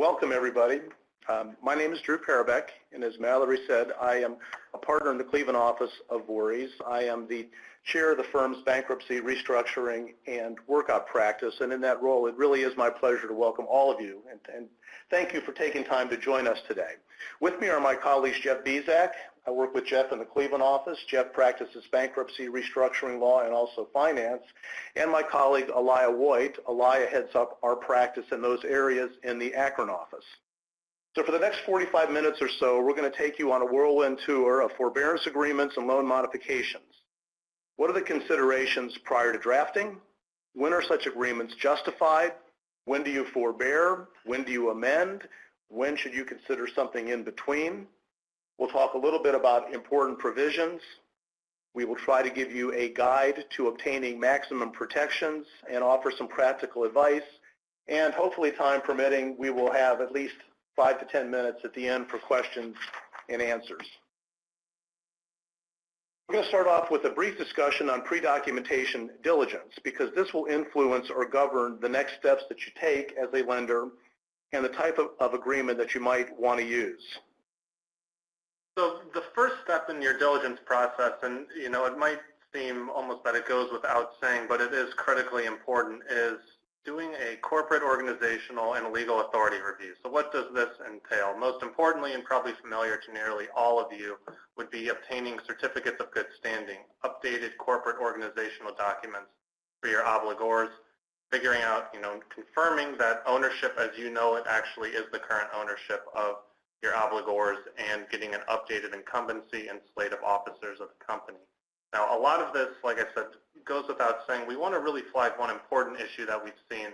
welcome everybody. My name is Drew Parobek, and as Mallory said, I am a partner in the Cleveland office of Vorys. I am the chair of the firm's bankruptcy, restructuring, and workout practice, and in that role, it really is my pleasure to welcome all of you, and thank you for taking time to join us today. With me are my colleagues Jeff Bieszczak. I work with Jeff in the Cleveland office. Jeff practices bankruptcy, restructuring law, and also finance. And my colleague Elia Woyt. Elia heads up our practice in those areas in the Akron office. So for the next 45 minutes or so, we're going to take you on a whirlwind tour of forbearance agreements and loan modifications. What are the considerations prior to drafting? When are such agreements justified? When do you forbear? When do you amend? When should you consider something in between? We'll talk a little bit about important provisions. We will try to give you a guide to obtaining maximum protections and offer some practical advice. And hopefully, time permitting, we will have at least 5 to 10 minutes at the end for questions and answers. We're going to start off with a brief discussion on pre-documentation diligence, because this will influence or govern the next steps that you take as a lender and the type of agreement that you might want to use. So the first step in your diligence process, and it might seem almost that it goes without saying, but it is critically important, is doing a corporate, organizational, and legal authority review. So what does this entail? Most importantly, and probably familiar to nearly all of you, would be obtaining certificates of good standing, updated corporate organizational documents for your obligors, figuring out, confirming that ownership as you know it actually is the current ownership of your obligors, and getting an updated incumbency and slate of officers of the company. Now, a lot of this, like I said, goes without saying. We want to really flag one important issue that we've seen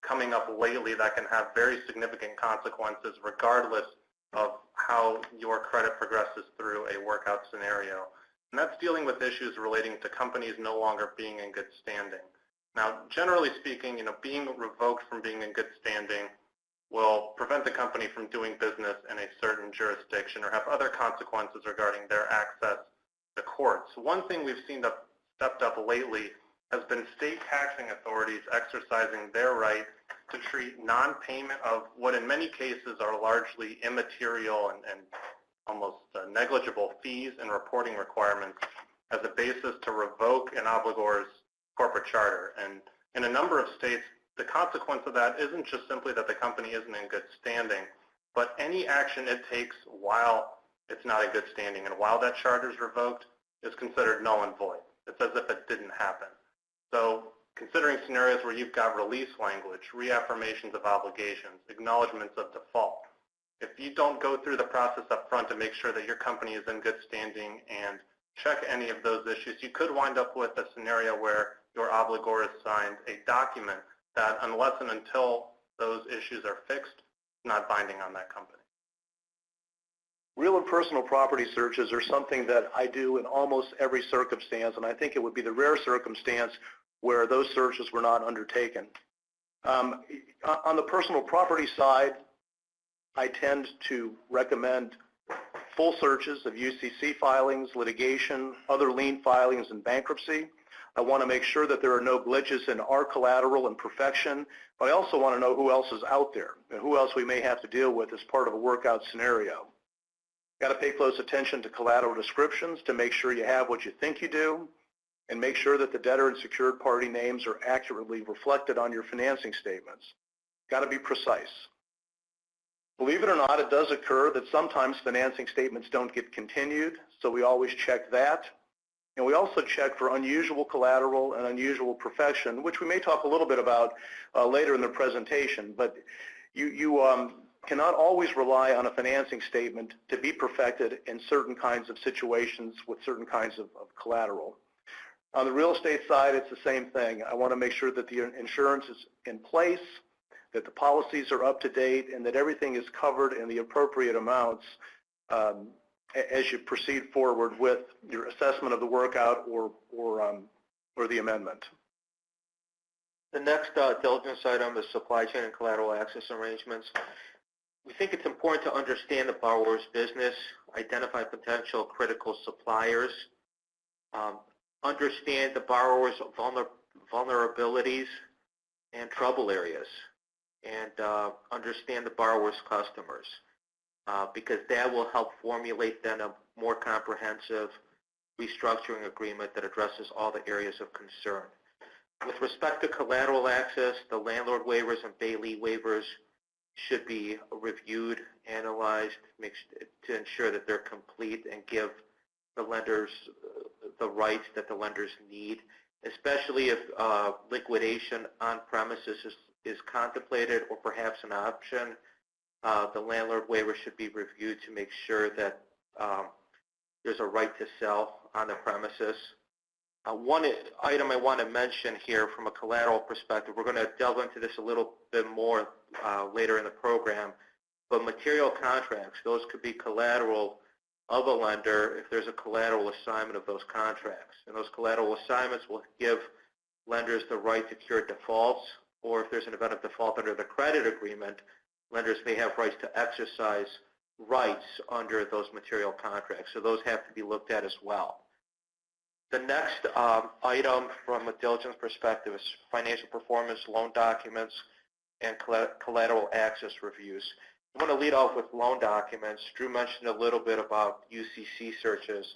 coming up lately that can have very significant consequences regardless of how your credit progresses through a workout scenario. And that's dealing with issues relating to companies no longer being in good standing. Now, generally speaking, being revoked from being in good standing will prevent the company from doing business in a certain jurisdiction or have other consequences regarding their access to courts. One thing we've seen that stepped up lately has been state taxing authorities exercising their right to treat non-payment of what in many cases are largely immaterial and almost negligible fees and reporting requirements as a basis to revoke an obligor's corporate charter. And in a number of states, the consequence of that isn't just simply that the company isn't in good standing, but any action it takes while it's not in good standing and while that charter is revoked is considered null and void. It's as if it didn't happen. So considering scenarios where you've got release language, reaffirmations of obligations, acknowledgments of default, if you don't go through the process up front to make sure that your company is in good standing and check any of those issues, you could wind up with a scenario where your obligor has signed a document that unless and until those issues are fixed, not binding on that company. Real and personal property searches are something that I do in almost every circumstance, and I think it would be the rare circumstance where those searches were not undertaken. On the personal property side, I tend to recommend full searches of UCC filings, litigation, other lien filings, and bankruptcy. I want to make sure that there are no glitches in our collateral and perfection, but I also want to know who else is out there and who else we may have to deal with as part of a workout scenario. Got to pay close attention to collateral descriptions to make sure you have what you think you do, and make sure that the debtor and secured party names are accurately reflected on your financing statements. Got to be precise. Believe it or not, it does occur that sometimes financing statements don't get continued, so we always check that. And we also check for unusual collateral and unusual perfection, which we may talk a little bit about later in the presentation. But you cannot always rely on a financing statement to be perfected in certain kinds of situations with certain kinds of collateral. On the real estate side, it's the same thing. I want to make sure that the insurance is in place, that the policies are up to date, and that everything is covered in the appropriate amounts as you proceed forward with your assessment of the workout or the amendment. The next diligence item is supply chain and collateral access arrangements. We think it's important to understand the borrower's business, identify potential critical suppliers, understand the borrower's vulnerabilities and trouble areas, and understand the borrower's customers, because that will help formulate then a more comprehensive restructuring agreement that addresses all the areas of concern. With respect to collateral access, the landlord waivers and bailee waivers should be reviewed, analyzed, to ensure that they're complete and give the lenders the rights that the lenders need, especially if liquidation on premises is contemplated or perhaps an option. The landlord waiver should be reviewed to make sure that there's a right to sell on the premises. One item I want to mention here from a collateral perspective, we're going to delve into this a little bit more later in the program, but material contracts, those could be collateral of a lender if there's a collateral assignment of those contracts. And those collateral assignments will give lenders the right to cure defaults, or if there's an event of default under the credit agreement, lenders may have rights to exercise rights under those material contracts. So those have to be looked at as well. The next item from a diligence perspective is financial performance, loan documents, and collateral access reviews. I want to lead off with loan documents. Drew mentioned a little bit about UCC searches,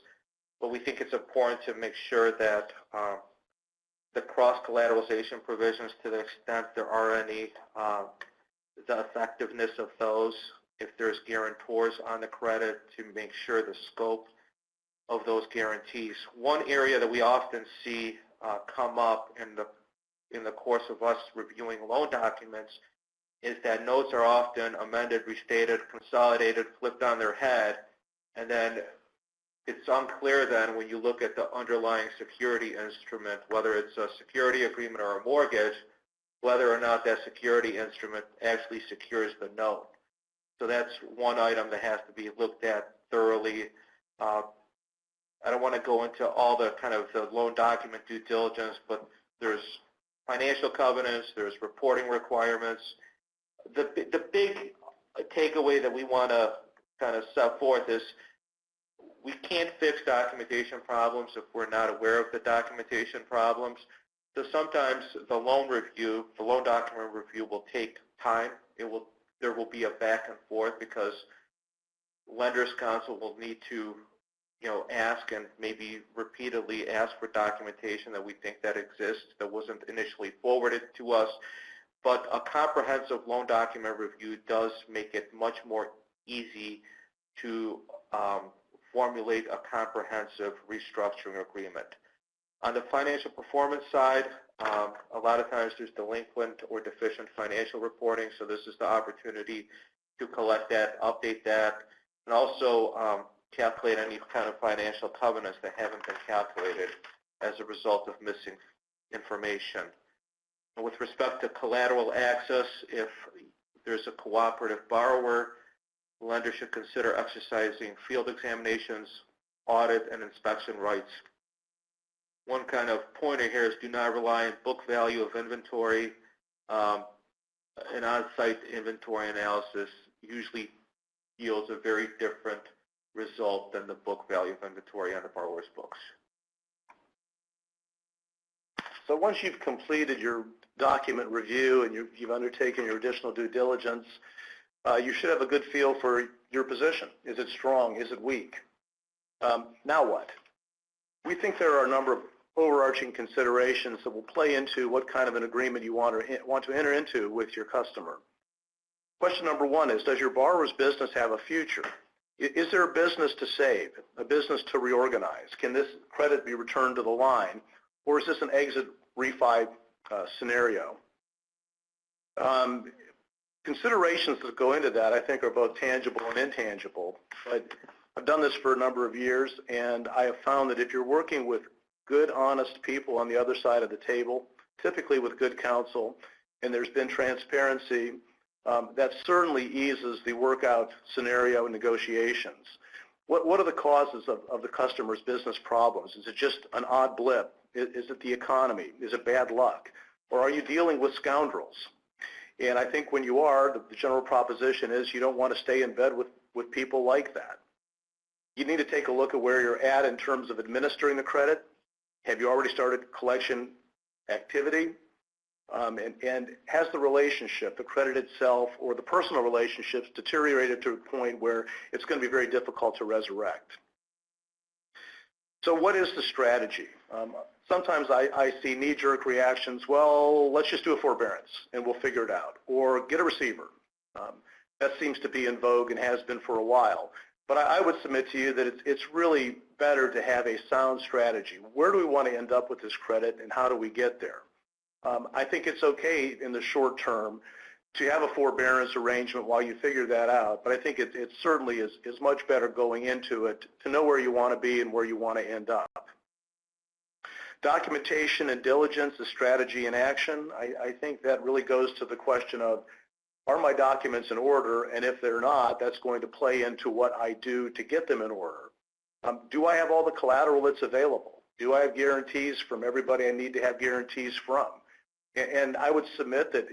but we think it's important to make sure that the cross-collateralization provisions, to the extent there are any, the effectiveness of those, if there's guarantors on the credit, to make sure the scope of those guarantees. One area that we often see come up in the course of us reviewing loan documents is that notes are often amended, restated, consolidated, flipped on their head, and then it's unclear then when you look at the underlying security instrument, whether it's a security agreement or a mortgage, whether or not that security instrument actually secures the note. So that's one item that has to be looked at thoroughly. I don't want to go into all the kind of the loan document due diligence, but there's financial covenants, there's reporting requirements. The big takeaway that we want to kind of set forth is we can't fix documentation problems if we're not aware of the documentation problems. So sometimes the loan document review will take time. There will be a back and forth because lenders counsel will need to ask and maybe repeatedly ask for documentation that we think that exists that wasn't initially forwarded to us. But a comprehensive loan document review does make it much more easy to formulate a comprehensive restructuring agreement. On the financial performance side, a lot of times there's delinquent or deficient financial reporting, so this is the opportunity to collect that, update that, and also calculate any kind of financial covenants that haven't been calculated as a result of missing information. And with respect to collateral access, if there's a cooperative borrower, the lender should consider exercising field examinations, audit, and inspection rights. One kind of pointer here is do not rely on book value of inventory. An on-site inventory analysis usually yields a very different result than the book value of inventory on the borrower's books. So once you've completed your document review and you've undertaken your additional due diligence, you should have a good feel for your position. Is it strong? Is it weak? Now what? We think there are a number of overarching considerations that will play into what kind of an agreement you want to enter into with your customer. Question number one is, does your borrower's business have a future? Is there a business to save, a business to reorganize? Can this credit be returned to the line, or is this an exit refi scenario? Considerations that go into that, I think, are both tangible and intangible. But I've done this for a number of years, and I have found that if you're working with good, honest people on the other side of the table, typically with good counsel, and there's been transparency, that certainly eases the workout scenario and negotiations. What are the causes of the customer's business problems? Is it just an odd blip? Is it the economy? Is it bad luck? Or are you dealing with scoundrels? And I think when you are, the general proposition is you don't want to stay in bed with people like that. You need to take a look at where you're at in terms of administering the credit. Have you already started collection activity? and has the relationship, the credit itself, or the personal relationships deteriorated to a point where it's going to be very difficult to resurrect. So what is the strategy? Sometimes I see knee-jerk reactions, well, let's just do a forbearance and we'll figure it out, or get a receiver. That seems to be in vogue and has been for a while. But I would submit to you that it's really better to have a sound strategy. Where do we want to end up with this credit and how do we get there? I think it's okay in the short term to have a forbearance arrangement while you figure that out, but I think it certainly is much better going into it to know where you want to be and where you want to end up. Documentation and diligence is strategy in action. I think that really goes to the question of, are my documents in order? And if they're not, that's going to play into what I do to get them in order. Do I have all the collateral that's available? Do I have guarantees from everybody I need to have guarantees from? And I would submit that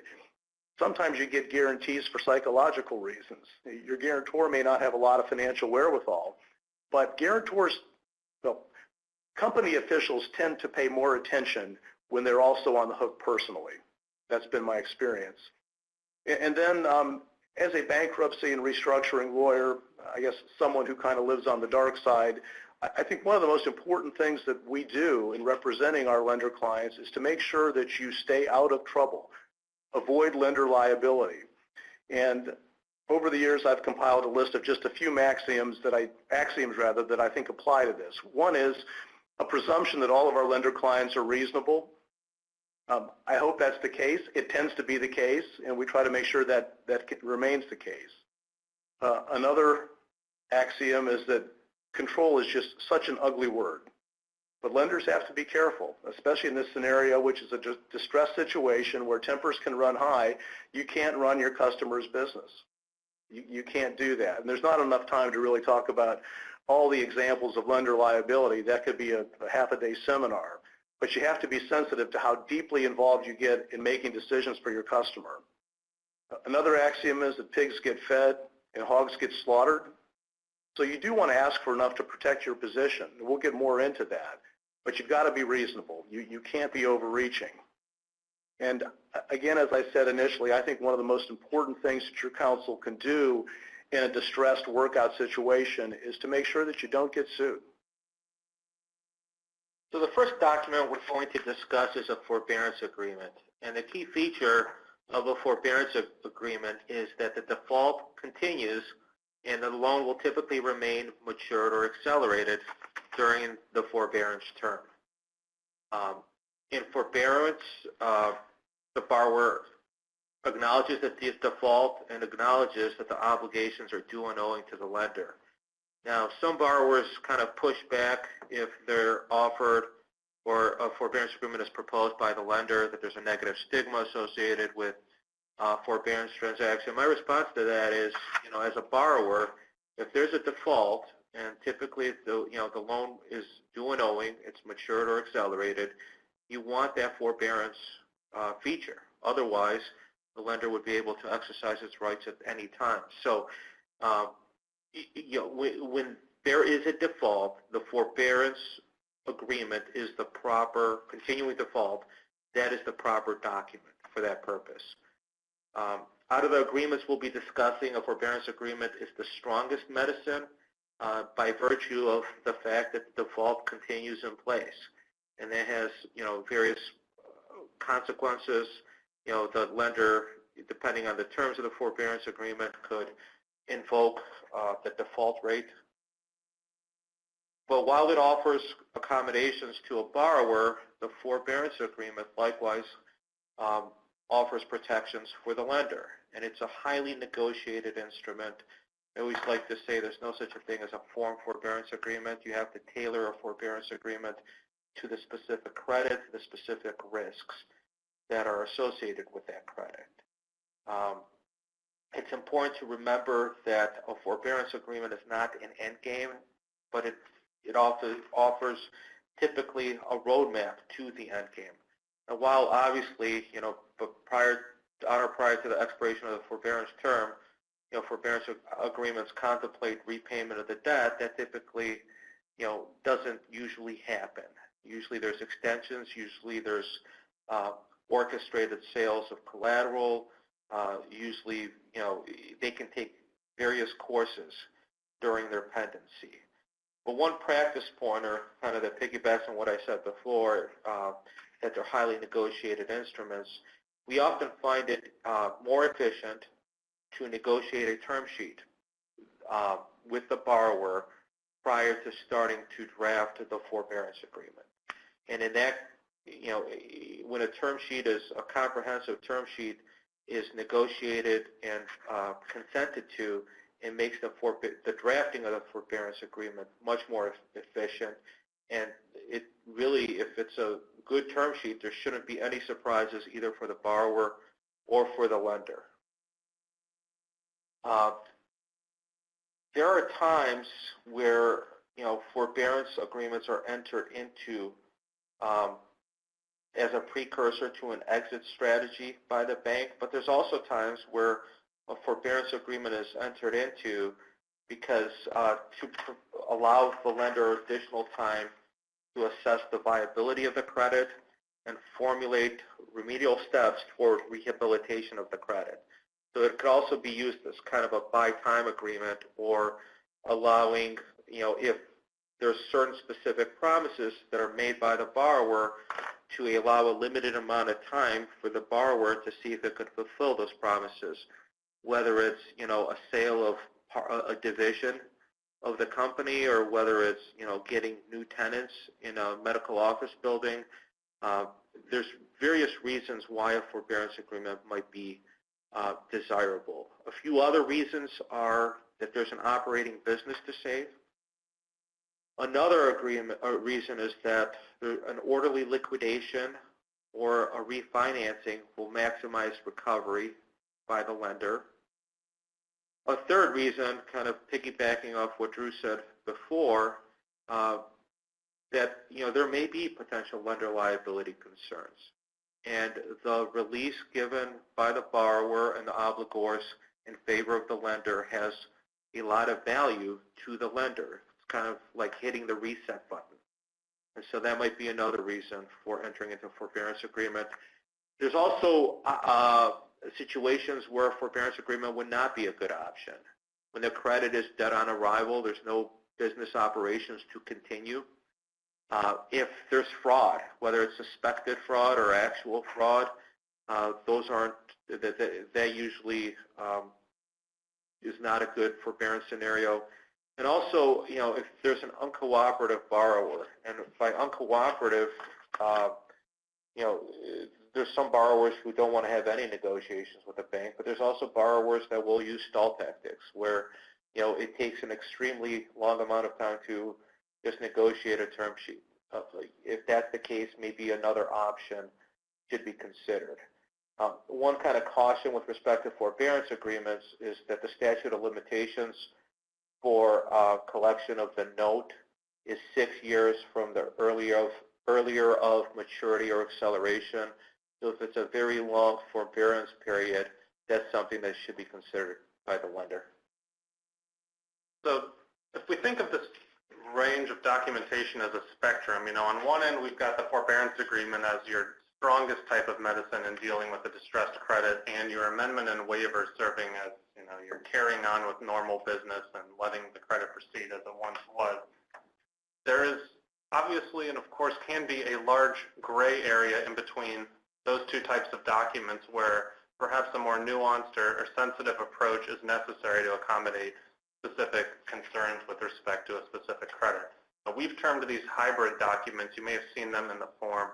sometimes you get guarantees for psychological reasons. Your guarantor may not have a lot of financial wherewithal, but guarantors, well, company officials tend to pay more attention when they're also on the hook personally. That's been my experience. And then as a bankruptcy and restructuring lawyer, I guess someone who kind of lives on the dark side, I think one of the most important things that we do in representing our lender clients is to make sure that you stay out of trouble, avoid lender liability. And over the years, I've compiled a list of just a few axioms that I think apply to this. One is a presumption that all of our lender clients are reasonable. I hope that's the case. It tends to be the case, and we try to make sure that remains the case. Another axiom is that control is just such an ugly word. But lenders have to be careful, especially in this scenario, which is a distressed situation where tempers can run high. You can't run your customer's business. You can't do that. And there's not enough time to really talk about all the examples of lender liability. That could be a half-a-day seminar. But you have to be sensitive to how deeply involved you get in making decisions for your customer. Another axiom is that pigs get fed and hogs get slaughtered. So you do want to ask for enough to protect your position. We'll get more into that. But you've got to be reasonable. You can't be overreaching. And again, as I said initially, I think one of the most important things that your counsel can do in a distressed workout situation is to make sure that you don't get sued. So the first document we're going to discuss is a forbearance agreement. And the key feature of a forbearance agreement is that the default continues and the loan will typically remain matured or accelerated during the forbearance term. In forbearance, the borrower acknowledges that the default and acknowledges that the obligations are due and owing to the lender. Now, some borrowers kind of push back if they're offered or a forbearance agreement is proposed by the lender that there's a negative stigma associated with forbearance transaction. My response to that is, as a borrower, if there's a default and typically the loan is due and owing, it's matured or accelerated, you want that forbearance feature. Otherwise, the lender would be able to exercise its rights at any time. So, when there is a default, the forbearance agreement is the proper continuing default. That is the proper document for that purpose. Out of the agreements we'll be discussing, a forbearance agreement is the strongest medicine by virtue of the fact that the default continues in place. And that has, various consequences. The lender, depending on the terms of the forbearance agreement, could invoke the default rate. But while it offers accommodations to a borrower, the forbearance agreement likewise offers protections for the lender. And it's a highly negotiated instrument. I always like to say there's no such a thing as a form forbearance agreement. You have to tailor a forbearance agreement to the specific credit, the specific risks that are associated with that credit. It's important to remember that a forbearance agreement is not an end game, but it offers typically a roadmap to the end game. And while obviously, but prior to the expiration of the forbearance term, forbearance agreements contemplate repayment of the debt. That typically, doesn't usually happen. Usually there's extensions. Usually there's orchestrated sales of collateral. Usually, they can take various courses during their pendency. But one practice pointer, kind of that piggybacks on what I said before, that they're highly negotiated instruments, we often find it more efficient to negotiate a term sheet with the borrower prior to starting to draft the forbearance agreement. And in that, when a term sheet is a comprehensive term sheet is negotiated and consented to, it makes the drafting of the forbearance agreement much more efficient. And it really, if it's a good term sheet, there shouldn't be any surprises either for the borrower or for the lender. There are times where forbearance agreements are entered into as a precursor to an exit strategy by the bank, but there's also times where a forbearance agreement is entered into because to allow the lender additional time to assess the viability of the credit and formulate remedial steps toward rehabilitation of the credit. So it could also be used as kind of a buy-time agreement, or allowing, if there's certain specific promises that are made by the borrower, to allow a limited amount of time for the borrower to see if it could fulfill those promises, whether it's, a sale of a division of the company, or whether it's, getting new tenants in a medical office building. There's various reasons why a forbearance agreement might be desirable. A few other reasons are that there's an operating business to save. Another reason is that an orderly liquidation or a refinancing will maximize recovery by the lender. A third reason, kind of piggybacking off what Drew said before, that there may be potential lender liability concerns, and the release given by the borrower and the obligors in favor of the lender has a lot of value to the lender. It's kind of like hitting the reset button. And so that might be another reason for entering into a forbearance agreement. There's also situations where a forbearance agreement would not be a good option. When the credit is dead on arrival, there's no business operations to continue. If there's fraud, whether it's suspected fraud or actual fraud, those aren't, that usually is not a good forbearance scenario. And also, if there's an uncooperative borrower, and by uncooperative, there's some borrowers who don't want to have any negotiations with the bank, but there's also borrowers that will use stall tactics, where it takes an extremely long amount of time to just negotiate a term sheet. If that's the case, maybe another option should be considered. One kind of caution with respect to forbearance agreements is that the statute of limitations for collection of the note is 6 years from the earlier of maturity or acceleration. So if it's a very long forbearance period, that's something that should be considered by the lender. So if we think of this range of documentation as a spectrum, on one end we've got the forbearance agreement as your strongest type of medicine in dealing with the distressed credit, and your amendment and waiver serving as, you're carrying on with normal business and letting the credit proceed as it once was. There is obviously, and of course can be, a large gray area in between those two types of documents where perhaps a more nuanced or sensitive approach is necessary to accommodate specific concerns with respect to a specific credit. Now, we've termed these hybrid documents. You may have seen them in the form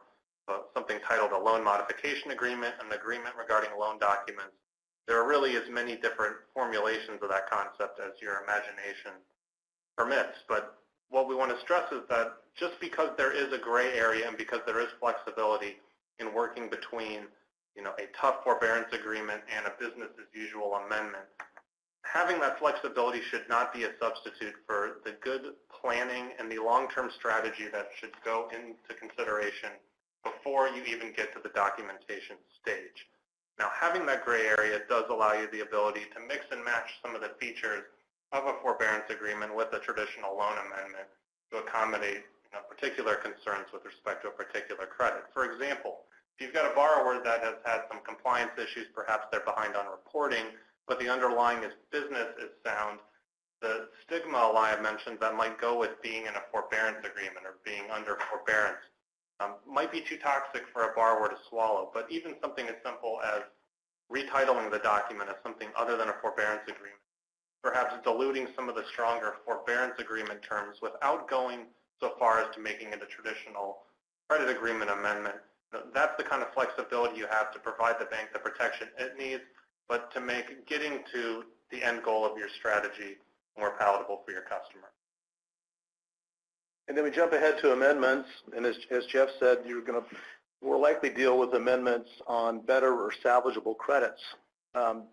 of something titled a loan modification agreement, an agreement regarding loan documents. There are really as many different formulations of that concept as your imagination permits, but what we want to stress is that just because there is a gray area and because there is flexibility in working between, a tough forbearance agreement and a business as usual amendment, having that flexibility should not be a substitute for the good planning and the long-term strategy that should go into consideration before you even get to the documentation stage. Now, having that gray area does allow you the ability to mix and match some of the features of a forbearance agreement with a traditional loan amendment to accommodate particular concerns with respect to a particular credit. For example, If you've got a borrower that has had some compliance issues, perhaps they're behind on reporting, but the underlying business is sound, the stigma Elia mentioned that might go with being in a forbearance agreement or being under forbearance might be too toxic for a borrower to swallow. But even something as simple as retitling the document as something other than a forbearance agreement, perhaps diluting some of the stronger forbearance agreement terms without going so far as to making it a traditional credit agreement amendment, that's the kind of flexibility you have to provide the bank the protection it needs, but to make getting to the end goal of your strategy more palatable for your customer. And then we jump ahead to amendments, and as Jeff said, you're going to more likely deal with amendments on better or salvageable credits. An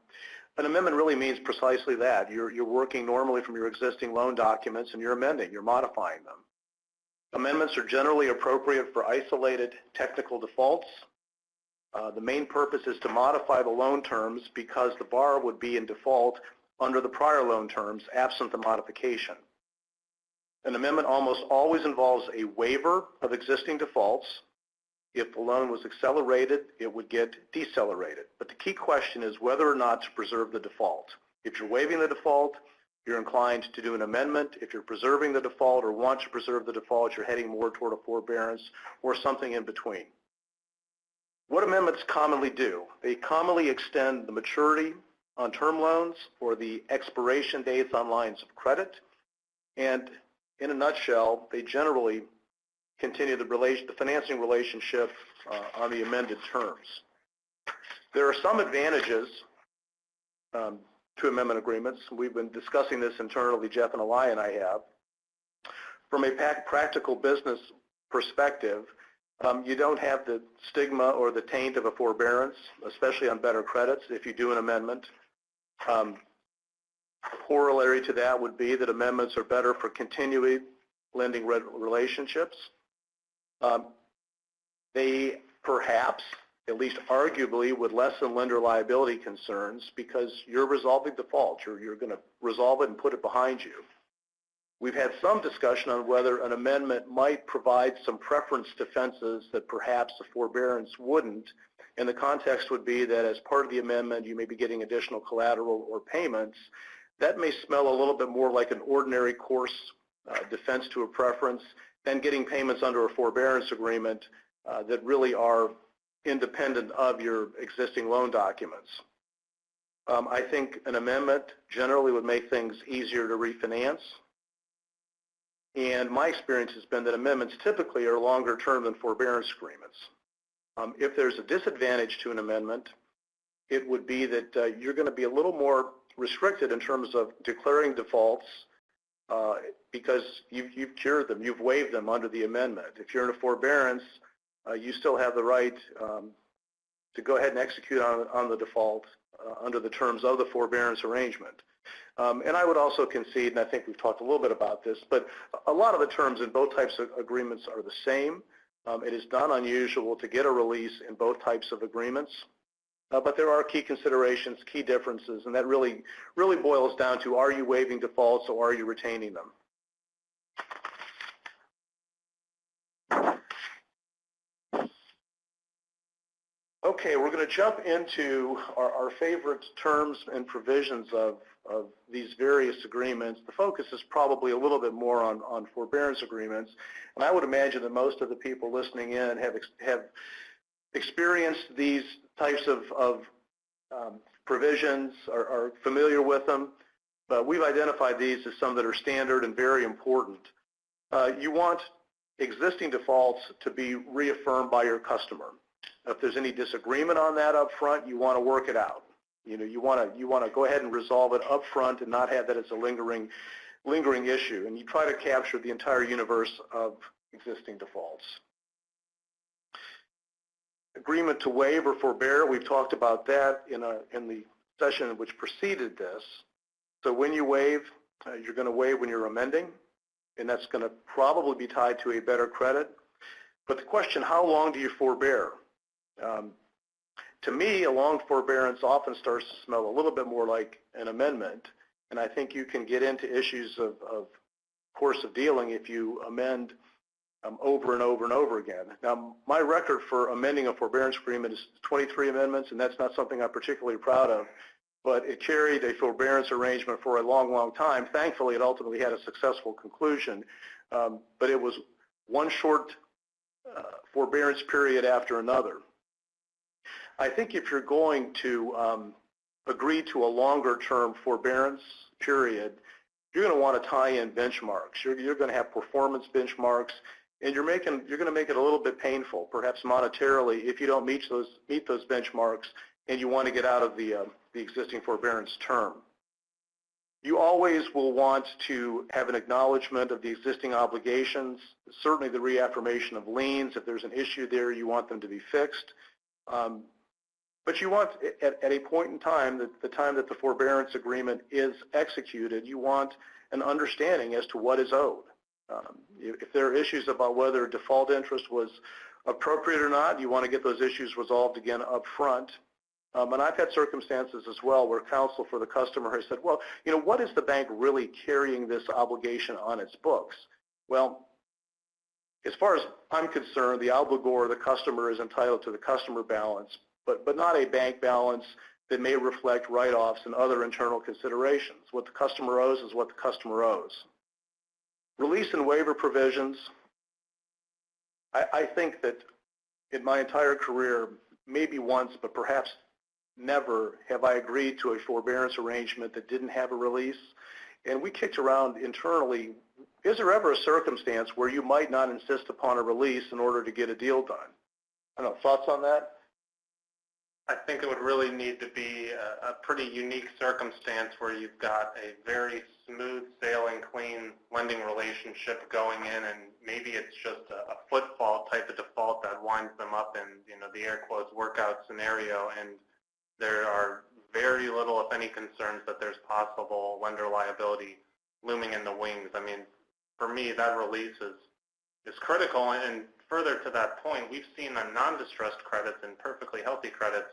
amendment really means precisely that. You're working normally from your existing loan documents and you're amending, you're modifying them. Amendments are generally appropriate for isolated technical defaults. The main purpose is to modify the loan terms because the borrower would be in default under the prior loan terms absent the modification. An amendment almost always involves a waiver of existing defaults. If the loan was accelerated, it would get decelerated. But the key question is whether or not to preserve the default. If you're waiving the default, you're inclined to do an amendment. If you're preserving the default or want to preserve the default, you're heading more toward a forbearance or something in between. What amendments commonly do? They commonly extend the maturity on term loans or the expiration dates on lines of credit. And in a nutshell, they generally continue the financing relationship on the amended terms. There are some advantages to amendment agreements. We've been discussing this internally, Jeff and Elia and I have. From a practical business perspective, you don't have the stigma or the taint of a forbearance, especially on better credits if you do an amendment. Corollary to that would be that amendments are better for continuing lending relationships. They perhaps, at least arguably, would lessen lender liability concerns because you're resolving default. You're going to resolve it and put it behind you. We've had some discussion on whether an amendment might provide some preference defenses that perhaps a forbearance wouldn't. And the context would be that as part of the amendment, you may be getting additional collateral or payments. That may smell a little bit more like an ordinary course defense to a preference than getting payments under a forbearance agreement that really are independent of your existing loan documents. I think an amendment generally would make things easier to refinance. And my experience has been that amendments typically are longer term than forbearance agreements. If there's a disadvantage to an amendment, it would be that you're going to be a little more restricted in terms of declaring defaults because you've cured them, you've waived them under the amendment. If you're in a forbearance, you still have the right to go ahead and execute on the default under the terms of the forbearance arrangement. And I would also concede, and I think we've talked a little bit about this, but a lot of the terms in both types of agreements are the same. It is not unusual to get a release in both types of agreements. But there are key considerations, key differences, and that really boils down to, are you waiving defaults or are you retaining them? Okay, we're going to jump into our favorite terms and provisions of these various agreements. The focus is probably a little bit more on forbearance agreements, and I would imagine that most of the people listening in have experienced these types of provisions, are familiar with them, but we've identified these as some that are standard and very important. You want existing defaults to be reaffirmed by your customer. If there's any disagreement on that up front, you want to work it out. You want to go ahead and resolve it up front and not have that as a lingering issue, and you try to capture the entire universe of existing defaults. Agreement to waive or forbear, we've talked about that in the session which preceded this. So when you waive, you're going to waive when you're amending, and that's going to probably be tied to a better credit. But the question, how long do you forbear? To me, a long forbearance often starts to smell a little bit more like an amendment, and I think you can get into issues of course of dealing if you amend over and over and over again. Now, my record for amending a forbearance agreement is 23 amendments, and that's not something I'm particularly proud of, but it carried a forbearance arrangement for a long, long time. Thankfully, it ultimately had a successful conclusion, but it was one short forbearance period after another. I think if you're going to agree to a longer-term forbearance period, you're going to want to tie in benchmarks. You're going to have performance benchmarks, and you're going to make it a little bit painful, perhaps monetarily, if you don't meet those benchmarks and you want to get out of the existing forbearance term. You always will want to have an acknowledgement of the existing obligations, certainly the reaffirmation of liens. If there's an issue there, you want them to be fixed. But you want, at a point in time, the time that the forbearance agreement is executed, you want an understanding as to what is owed. If there are issues about whether default interest was appropriate or not, you want to get those issues resolved again up front. And I've had circumstances as well where counsel for the customer has said, well, you know, what is the bank really carrying this obligation on its books? Well, as far as I'm concerned, the obligor, the customer, is entitled to the customer balance, but not a bank balance that may reflect write-offs and other internal considerations. What the customer owes is what the customer owes. Release and waiver provisions. I think that in my entire career, maybe once, but perhaps never, have I agreed to a forbearance arrangement that didn't have a release. And we kicked around internally, is there ever a circumstance where you might not insist upon a release in order to get a deal done? I don't know, thoughts on that? I think it would really need to be a pretty unique circumstance where you've got a very smooth sailing, clean lending relationship going in, and maybe it's just a footfall type of default that winds them up in, you know, the air quotes workout scenario, and there are very little, if any, concerns that there's possible lender liability looming in the wings. I mean, for me, that release is critical, and further to that point, we've seen on non-distressed credits and perfectly healthy credits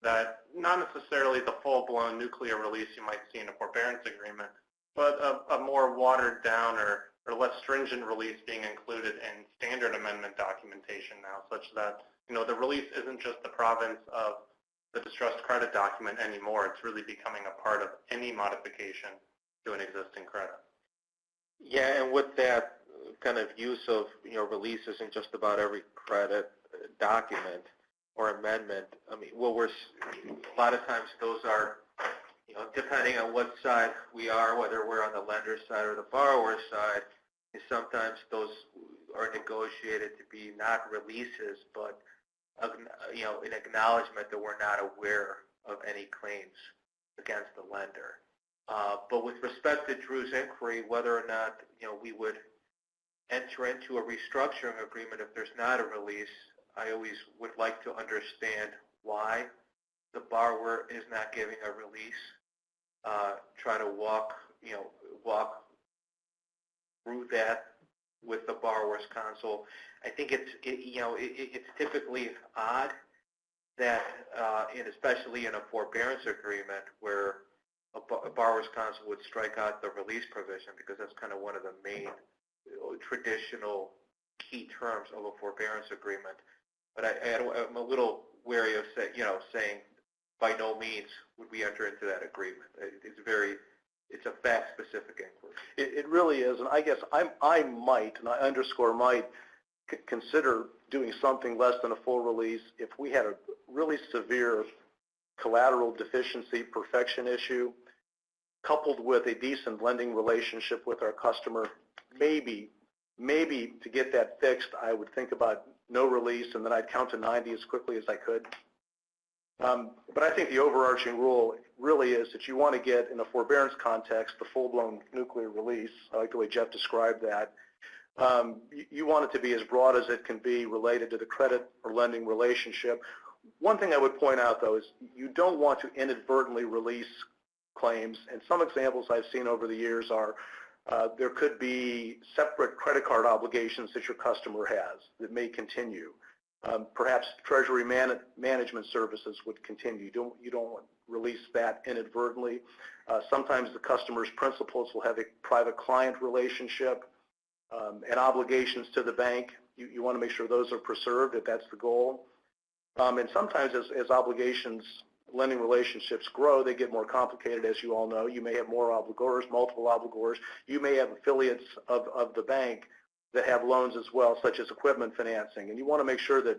that not necessarily the full-blown nuclear release you might see in a forbearance agreement, but a more watered down or less stringent release being included in standard amendment documentation now, such that, you know, the release isn't just the province of the distressed credit document anymore. It's really becoming a part of any modification to an existing credit. Yeah, and with that kind of use of, you know, releases in just about every credit document or amendment, I mean, well, a lot of times those are, you know, depending on what side we are, whether we're on the lender's side or the borrower's side, is sometimes those are negotiated to be not releases, but, you know, an acknowledgement that we're not aware of any claims against the lender. But with respect to Drew's inquiry, whether or not, you know, we would enter into a restructuring agreement if there's not a release, I always would like to understand why the borrower is not giving a release. Try to walk through that with the borrower's counsel. I think it's typically odd that, and especially in a forbearance agreement, where a borrower's counsel would strike out the release provision, because that's kind of one of the main traditional key terms of a forbearance agreement. But I'm a little wary of saying by no means would we enter into that agreement. It's a fact-specific inquiry. It really is, and I guess I might, and I underscore might, consider doing something less than a full release if we had a really severe collateral deficiency perfection issue, coupled with a decent lending relationship with our customer. Maybe to get that fixed, I would think about no release, and then I'd count to 90 as quickly as I could. But I think the overarching rule really is that you want to get, in a forbearance context, the full-blown nuclear release. I like the way Jeff described that. You want it to be as broad as it can be related to the credit or lending relationship. One thing I would point out, though, is you don't want to inadvertently release claims. And some examples I've seen over the years are there could be separate credit card obligations that your customer has that may continue. Perhaps treasury management services would continue. You don't release that inadvertently. Sometimes the customer's principals will have a private client relationship. and obligations to the bank. You want to make sure those are preserved if that's the goal. And sometimes as obligations, lending relationships grow, they get more complicated, as you all know. You may have more obligors, multiple obligors. You may have affiliates of the bank that have loans as well, such as equipment financing. And you want to make sure that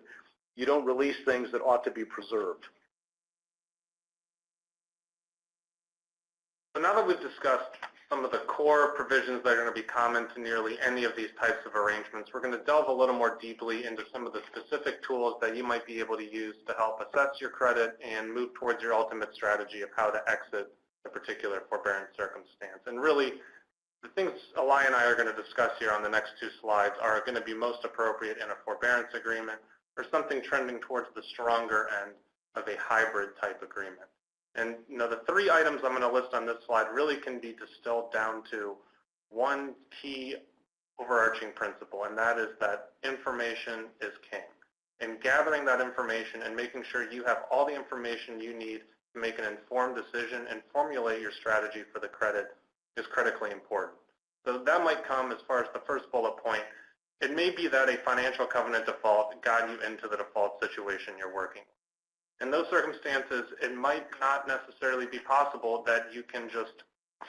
you don't release things that ought to be preserved. So now that we've discussed some of the core provisions that are going to be common to nearly any of these types of arrangements, we're going to delve a little more deeply into some of the specific tools that you might be able to use to help assess your credit and move towards your ultimate strategy of how to exit a particular forbearance circumstance. And really, the things Elia and I are going to discuss here on the next two slides are going to be most appropriate in a forbearance agreement or something trending towards the stronger end of a hybrid type agreement. And the three items I'm going to list on this slide really can be distilled down to one key overarching principle, and that is that information is king. And gathering that information and making sure you have all the information you need to make an informed decision and formulate your strategy for the credit is critically important. So that might come as far as the first bullet point. It may be that a financial covenant default got you into the default situation you're working with. In those circumstances, it might not necessarily be possible that you can just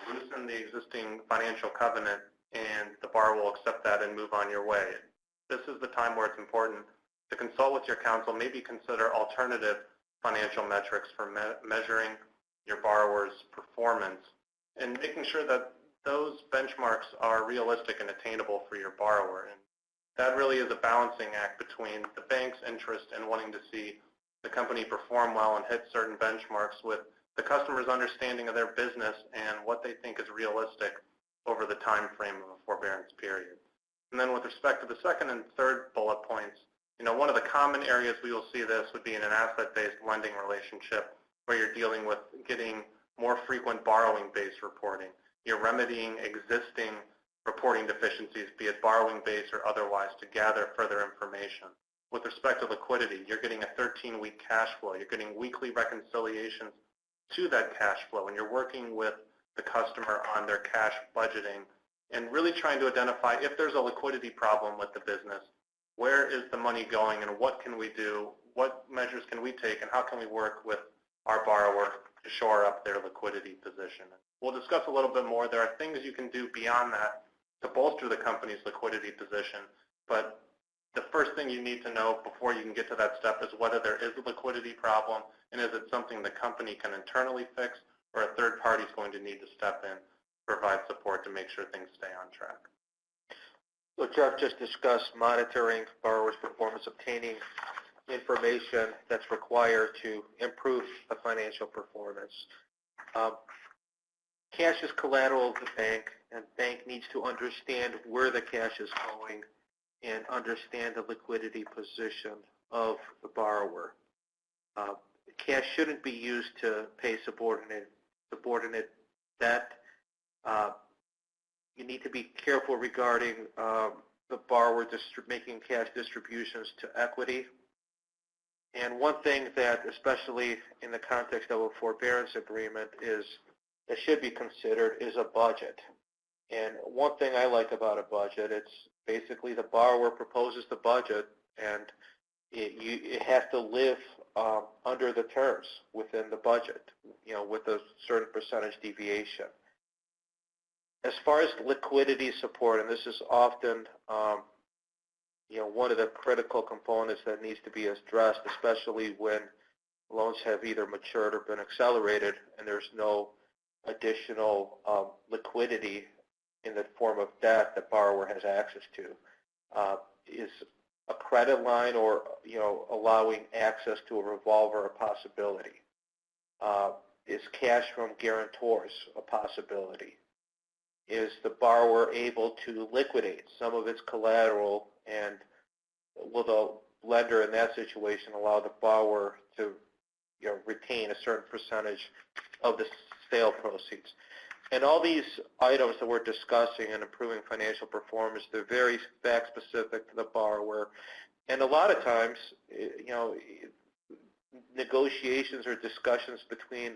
loosen the existing financial covenant and the borrower will accept that and move on your way. This is the time where it's important to consult with your counsel, maybe consider alternative financial metrics for measuring your borrower's performance and making sure that those benchmarks are realistic and attainable for your borrower. And that really is a balancing act between the bank's interest in wanting to see the company perform well and hit certain benchmarks with the customer's understanding of their business and what they think is realistic over the time frame of a forbearance period. And then with respect to the second and third bullet points, one of the common areas we will see this would be in an asset-based lending relationship where you're dealing with getting more frequent borrowing-based reporting. You're remedying existing reporting deficiencies, be it borrowing-based or otherwise, to gather further information. With respect to liquidity, you're getting a 13-week cash flow. You're getting weekly reconciliations to that cash flow, and you're working with the customer on their cash budgeting and really trying to identify if there's a liquidity problem with the business, where is the money going and what can we do, what measures can we take, and how can we work with our borrower to shore up their liquidity position. We'll discuss a little bit more. There are things you can do beyond that to bolster the company's liquidity position, but the first thing you need to know before you can get to that step is whether there is a liquidity problem and is it something the company can internally fix or a third party is going to need to step in, provide support to make sure things stay on track. So Jeff just discussed monitoring borrower's performance, obtaining information that's required to improve the financial performance. Cash is collateral of the bank, and the bank needs to understand where the cash is going and understand the liquidity position of the borrower. Cash shouldn't be used to pay subordinate debt. You need to be careful regarding the borrower making cash distributions to equity. And one thing that, especially in the context of a forbearance agreement, that should be considered is a budget. And one thing I like about a budget, it's basically the borrower proposes the budget and it has to live under the terms within the budget, with a certain percentage deviation. As far as liquidity support, and this is often one of the critical components that needs to be addressed, especially when loans have either matured or been accelerated and there's no additional liquidity in the form of debt that borrower has access to, is a credit line or allowing access to a revolver a possibility? Is cash from guarantors a possibility? Is the borrower able to liquidate some of its collateral, and will the lender in that situation allow the borrower to retain a certain percentage of the sale proceeds? And all these items that we're discussing in improving financial performance, they're very fact-specific to the borrower. And a lot of times, negotiations or discussions between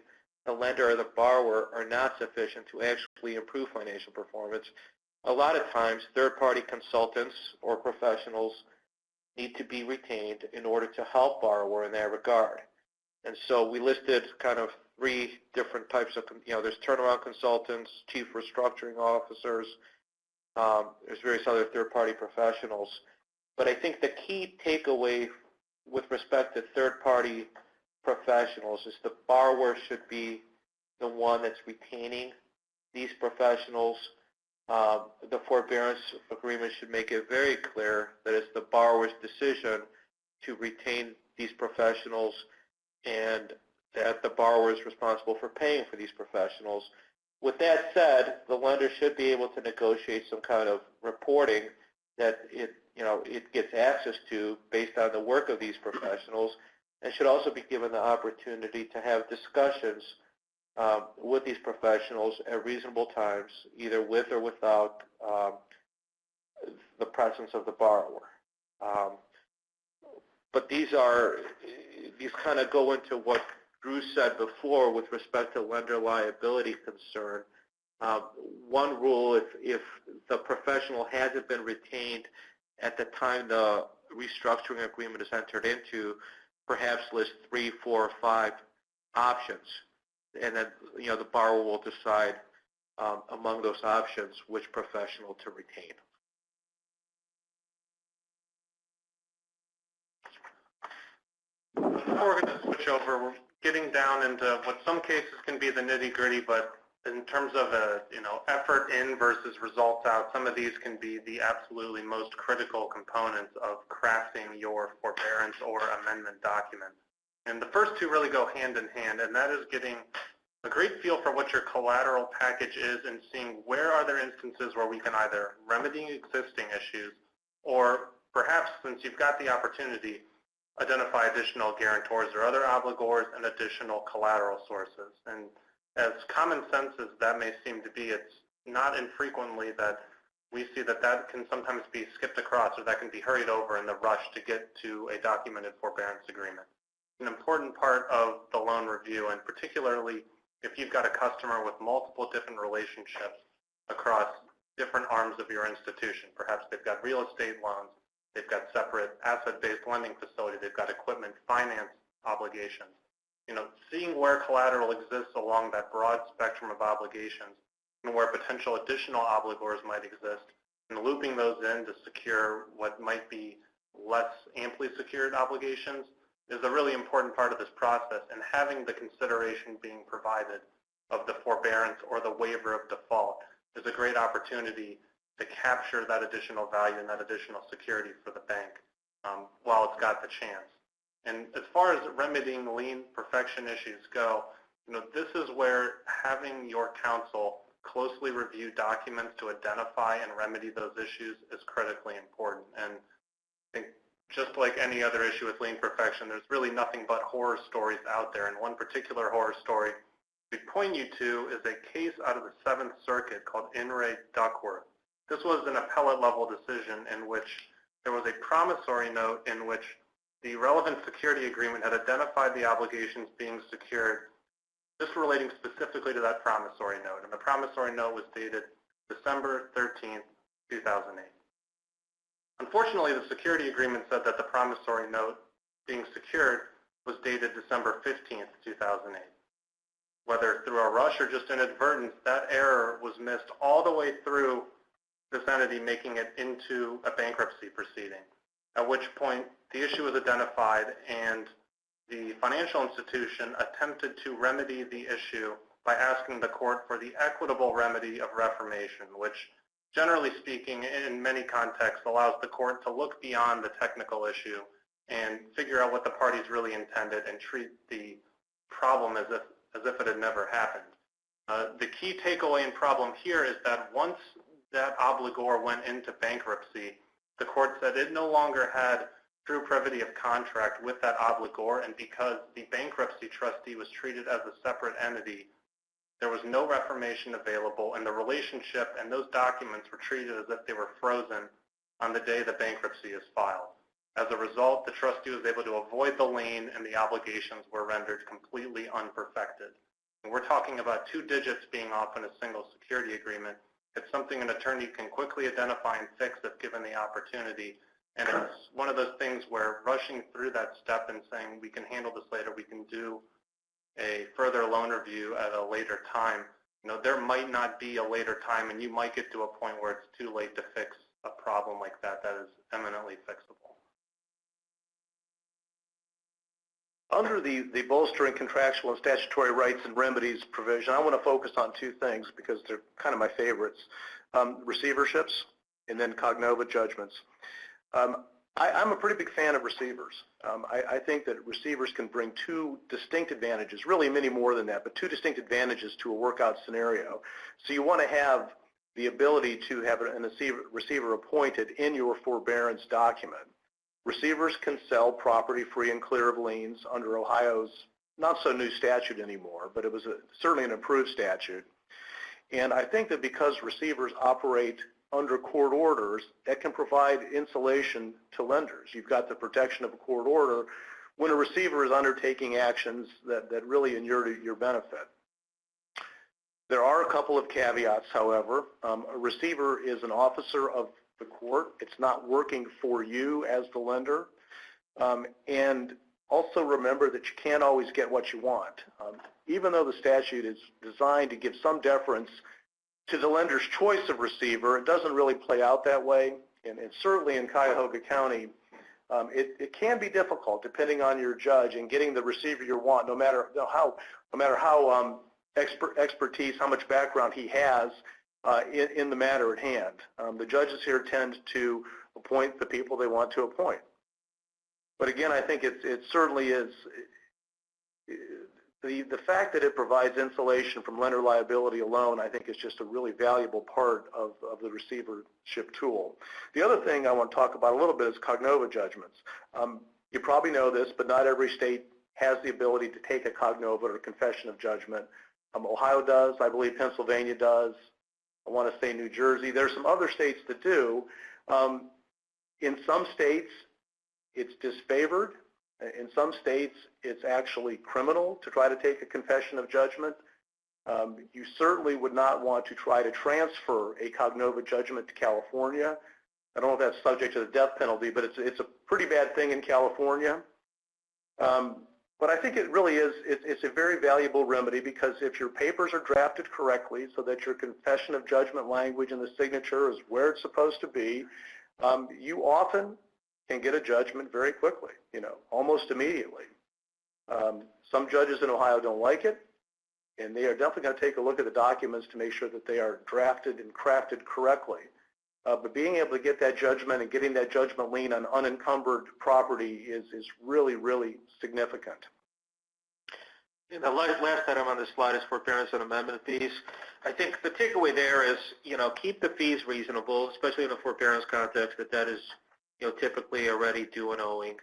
the lender or the borrower are not sufficient to actually improve financial performance. a lot of times third-party consultants or professionals need to be retained in order to help borrower in that regard. And so we listed kind of 3 different types of, there's turnaround consultants, chief restructuring officers, there's various other third-party professionals. But I think the key takeaway with respect to third-party professionals is the borrower should be the one that's retaining these professionals. The forbearance agreement should make it very clear that it's the borrower's decision to retain these professionals and that the borrower is responsible for paying for these professionals. With that said, the lender should be able to negotiate some kind of reporting that it gets access to based on the work of these professionals, and should also be given the opportunity to have discussions with these professionals at reasonable times, either with or without the presence of the borrower. But these kind of go into what Drew said before with respect to lender liability concern. One rule, if the professional hasn't been retained at the time the restructuring agreement is entered into, perhaps list 3, 4, or 5 options, and then the borrower will decide among those options which professional to retain. Before we're going to switch over, we're getting down into what some cases can be the nitty-gritty, but in terms of effort in versus results out, some of these can be the absolutely most critical components of crafting your forbearance or amendment document. And the first 2 really go hand in hand, and that is getting a great feel for what your collateral package is and seeing where are there instances where we can either remedy existing issues or perhaps, since you've got the opportunity, identify additional guarantors or other obligors and additional collateral sources. And as common sense as that may seem to be, it's not infrequently that we see that can sometimes be skipped across or that can be hurried over in the rush to get to a documented forbearance agreement. An important part of the loan review, and particularly if you've got a customer with multiple different relationships across different arms of your institution, perhaps they've got real estate loans, they've got separate asset-based lending facility, they've got equipment finance obligations. Seeing where collateral exists along that broad spectrum of obligations and where potential additional obligors might exist, and looping those in to secure what might be less amply secured obligations is a really important part of this process, and having the consideration being provided of the forbearance or the waiver of default is a great opportunity to capture that additional value and that additional security for the bank while it's got the chance. And as far as remedying lien perfection issues go, this is where having your counsel closely review documents to identify and remedy those issues is critically important. And I think just like any other issue with lien perfection, there's really nothing but horror stories out there. And one particular horror story we'd point you to is a case out of the 7th Circuit called In Re Duckworth. This was an appellate level decision in which there was a promissory note in which the relevant security agreement had identified the obligations being secured, just relating specifically to that promissory note. And the promissory note was dated December 13th, 2008. Unfortunately, the security agreement said that the promissory note being secured was dated December 15th, 2008. Whether through a rush or just inadvertence, that error was missed all the way through this entity making it into a bankruptcy proceeding, at which point the issue was identified and the financial institution attempted to remedy the issue by asking the court for the equitable remedy of reformation, which generally speaking in many contexts allows the court to look beyond the technical issue and figure out what the parties really intended and treat the problem as if it had never happened. The key takeaway and problem here is that once that obligor went into bankruptcy, the court said it no longer had true privity of contract with that obligor, and because the bankruptcy trustee was treated as a separate entity, there was no reformation available, and the relationship and those documents were treated as if they were frozen on the day the bankruptcy is filed. As a result, the trustee was able to avoid the lien and the obligations were rendered completely unperfected. And we're talking about 2 digits being off in a single security agreement, It's something an attorney can quickly identify and fix if given the opportunity. And it's one of those things where rushing through that step and saying we can handle this later, we can do a further loan review at a later time, there might not be a later time, and you might get to a point where it's too late to fix a problem like that is eminently fixable. Under the bolstering contractual and statutory rights and remedies provision, I want to focus on two things because they're kind of my favorites, receiverships and then cognova judgments. I'm a pretty big fan of receivers. I think that receivers can bring two distinct advantages, really many more than that, but two distinct advantages to a workout scenario. So you want to have the ability to have a receiver appointed in your forbearance document. Receivers can sell property free and clear of liens under Ohio's not so new statute anymore, but it was certainly an improved statute. And I think that because receivers operate under court orders, that can provide insulation to lenders. You've got the protection of a court order when a receiver is undertaking actions that really inure to your benefit. There are a couple of caveats, however. A receiver is an officer of the court. It's not working for you as the lender. And also remember that you can't always get what you want. Even though the statute is designed to give some deference to the lender's choice of receiver, it doesn't really play out that way. And certainly in Cuyahoga County, it can be difficult depending on your judge in getting the receiver you want, no matter how expertise, how much background he has in the matter at hand. The judges here tend to appoint the people they want to appoint. But again, I think it certainly is, the fact that it provides insulation from lender liability alone, I think is just a really valuable part of the receivership tool. The other thing I want to talk about a little bit is cognova judgments. You probably know this, but not every state has the ability to take a cognova or confession of judgment. Ohio does, I believe Pennsylvania does, I want to say New Jersey. There's some other states that do. In some states, it's disfavored. In some states, it's actually criminal to try to take a confession of judgment. You certainly would not want to try to transfer a cognova judgment to California. I don't know if that's subject to the death penalty, but it's a pretty bad thing in California. But I think it really is, it's a very valuable remedy because if your papers are drafted correctly so that your confession of judgment language and the signature is where it's supposed to be, you often can get a judgment very quickly, almost immediately. Some judges in Ohio don't like it, and they are definitely going to take a look at the documents to make sure that they are drafted and crafted correctly. But being able to get that judgment and getting that judgment lien on unencumbered property is really, really significant. And the last item on this slide is forbearance and amendment fees. I think the takeaway there is, keep the fees reasonable, especially in a forbearance context that is, typically already due and owing,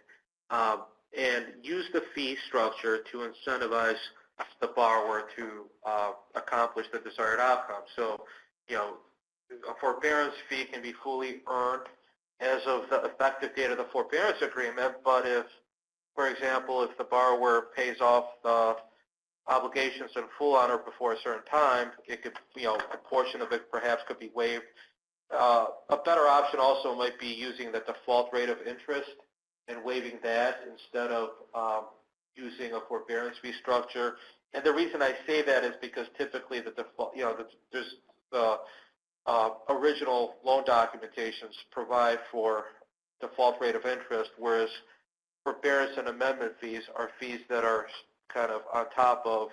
and use the fee structure to incentivize the borrower to accomplish the desired outcome. So, a forbearance fee can be fully earned as of the effective date of the forbearance agreement, but if, for example, if the borrower pays off the obligations in full on or before a certain time, it could, a portion of it perhaps could be waived. A better option also might be using the default rate of interest and waiving that instead of using a forbearance fee structure. And the reason I say that is because typically the default, there's the original loan documentations provide for default rate of interest, whereas forbearance and amendment fees are fees that are kind of on top of,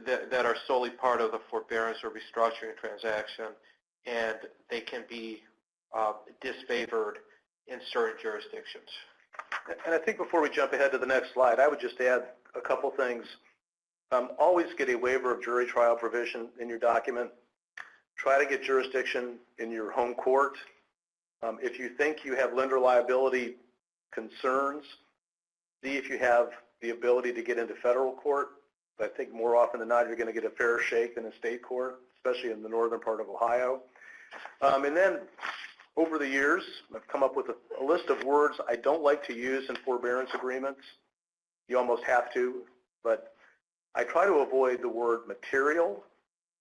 that are solely part of the forbearance or restructuring transaction, and they can be disfavored in certain jurisdictions. And I think before we jump ahead to the next slide, I would just add a couple things. Always get a waiver of jury trial provision in your document. Try to get jurisdiction in your home court. If you think you have lender liability concerns, see if you have the ability to get into federal court. But I think more often than not, you're going to get a fairer shake than in state court, especially in the northern part of Ohio. And then over the years, I've come up with a list of words I don't like to use in forbearance agreements. You almost have to, but I try to avoid the word material,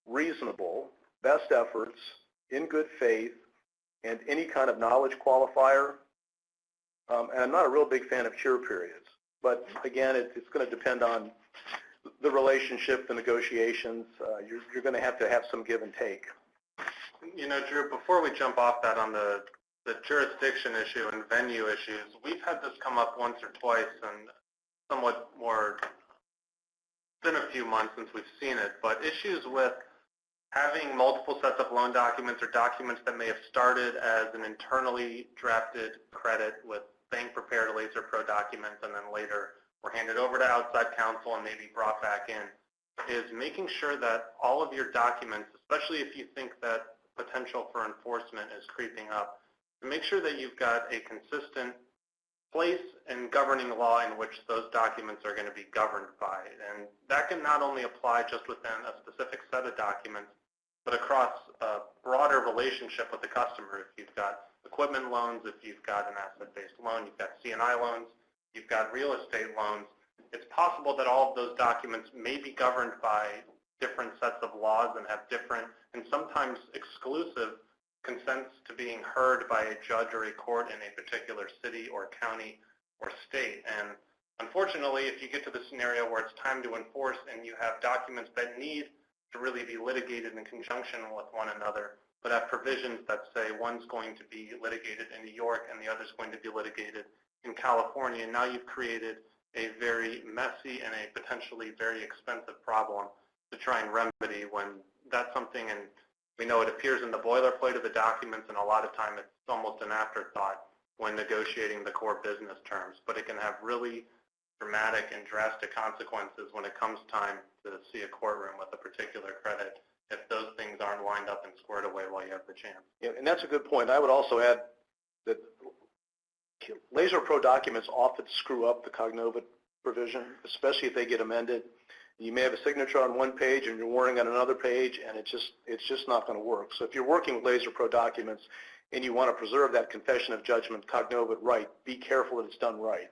reasonable, best efforts, in good faith, and any kind of knowledge qualifier. And I'm not a real big fan of cure periods. But again, it's going to depend on the relationship, the negotiations. You're going to have some give and take. You know, Drew, before we jump off that on the jurisdiction issue and venue issues, we've had this come up once or twice, and somewhat more, it's been a few months since we've seen it, but issues with having multiple sets of loan documents or documents that may have started as an internally drafted credit with bank-prepared Laser Pro documents and then later were handed over to outside counsel and maybe brought back in, is making sure that all of your documents, especially if you think that potential for enforcement is creeping up, to make sure that you've got a consistent place and governing law in which those documents are going to be governed by. And that can not only apply just within a specific set of documents, but across a broader relationship with the customer. If you've got equipment loans, if you've got an asset-based loan, you've got C&I loans, you've got real estate loans, it's possible that all of those documents may be governed by different sets of laws and have different and sometimes exclusive consents to being heard by a judge or a court in a particular city or county or state. And unfortunately, if you get to the scenario where it's time to enforce and you have documents that need to really be litigated in conjunction with one another, but have provisions that say one's going to be litigated in New York and the other's going to be litigated in California, now you've created a very messy and a potentially very expensive problem to try and remedy when that's something, and we know it appears in the boilerplate of the documents, and a lot of time it's almost an afterthought when negotiating the core business terms, but it can have really dramatic and drastic consequences when it comes time to see a courtroom with a particular credit if those things aren't lined up and squared away while you have the chance. Yeah, and that's a good point. I would also add that Laser Pro documents often screw up the Cognova provision, especially if they get amended. You may have a signature on one page and you're warning on another page, and it's just not going to work. So if you're working with Laser Pro documents and you want to preserve that confession of judgment Cognova right, be careful that it's done right.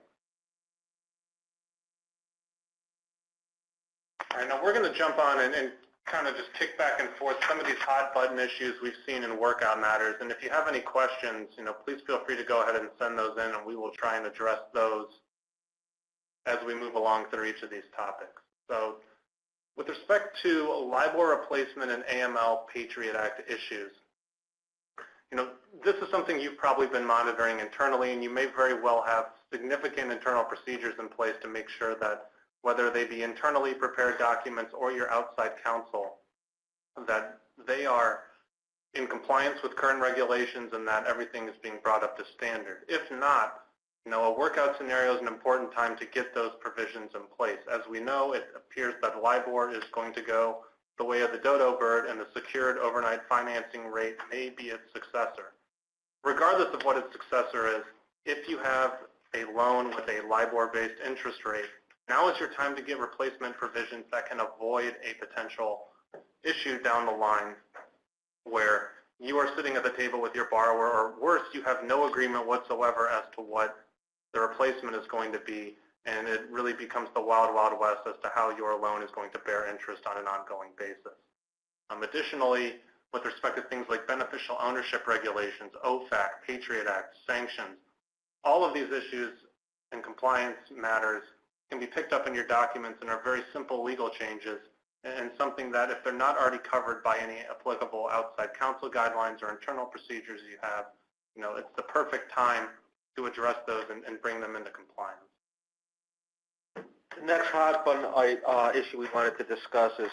All right, now we're going to jump on and kind of just kick back and forth some of these hot button issues we've seen in workout matters. And if you have any questions, please feel free to go ahead and send those in, and we will try and address those as we move along through each of these topics. So with respect to LIBOR replacement and AML Patriot Act issues, this is something you've probably been monitoring internally, and you may very well have significant internal procedures in place to make sure that whether they be internally prepared documents or your outside counsel, that they are in compliance with current regulations and that everything is being brought up to standard. If not, a workout scenario is an important time to get those provisions in place. As we know, it appears that LIBOR is going to go the way of the dodo bird, and the secured overnight financing rate may be its successor. Regardless of what its successor is, if you have a loan with a LIBOR-based interest rate, now is your time to get replacement provisions that can avoid a potential issue down the line where you are sitting at the table with your borrower, or worse, you have no agreement whatsoever as to what the replacement is going to be, and it really becomes the wild, wild west as to how your loan is going to bear interest on an ongoing basis. Additionally, with respect to things like beneficial ownership regulations, OFAC, Patriot Act, sanctions, all of these issues and compliance matters can be picked up in your documents and are very simple legal changes, and something that if they're not already covered by any applicable outside counsel guidelines or internal procedures you have, it's the perfect time to address those and bring them into compliance. The next hot button issue we wanted to discuss is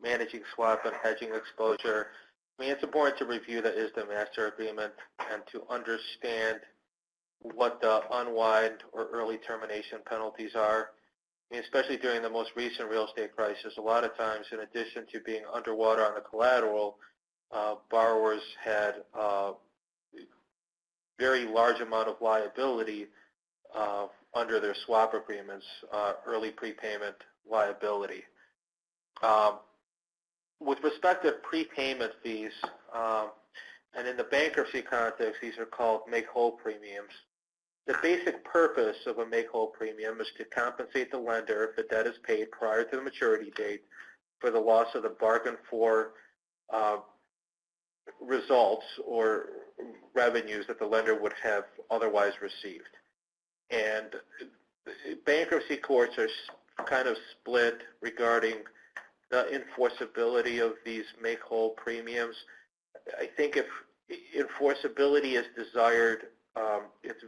managing swap and hedging exposure. It's important to review the ISDA master agreement and to understand what the unwind or early termination penalties are. Especially during the most recent real estate crisis, a lot of times, in addition to being underwater on the collateral, borrowers had a very large amount of liability under their swap agreements, early prepayment liability. With respect to prepayment fees, and in the bankruptcy context, these are called make-whole premiums. The basic purpose of a make-whole premium is to compensate the lender if the debt is paid prior to the maturity date for the loss of the bargain for results or revenues that the lender would have otherwise received. And bankruptcy courts are kind of split regarding the enforceability of these make-whole premiums. I think if enforceability is desired, it's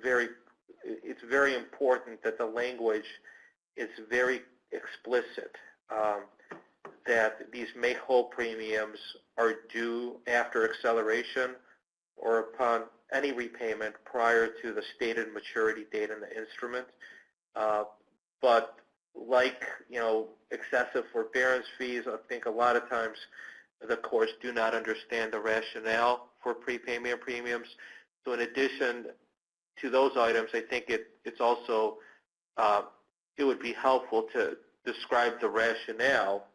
very important that the language is very explicit, that these make-whole premiums are due after acceleration or upon any repayment prior to the stated maturity date in the instrument. But like, excessive forbearance fees, I think a lot of times the courts do not understand the rationale for prepayment premiums. So in addition to those items, I think it's also, it would be helpful to describe the rationale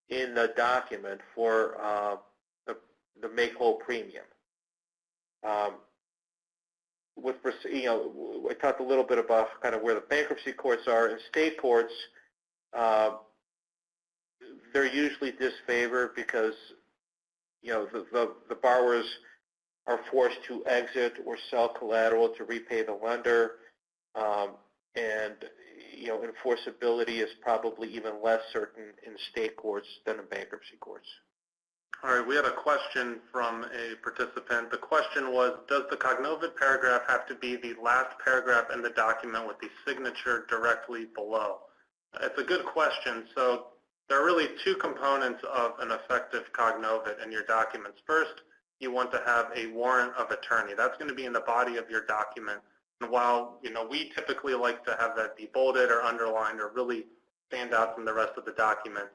in the document for the make-whole premium. I talked a little bit about kind of where the bankruptcy courts are. In state courts, they're usually disfavored because the borrowers are forced to exit or sell collateral to repay the lender, and enforceability is probably even less certain in state courts than in bankruptcy courts. All right, we had a question from a participant. The question was, does the cognovit paragraph have to be the last paragraph in the document with the signature directly below? It's a good question. So there are really two components of an effective cognovit in your documents. First, you want to have a warrant of attorney. That's going to be in the body of your document. And while we typically like to have that be bolded or underlined or really stand out from the rest of the document,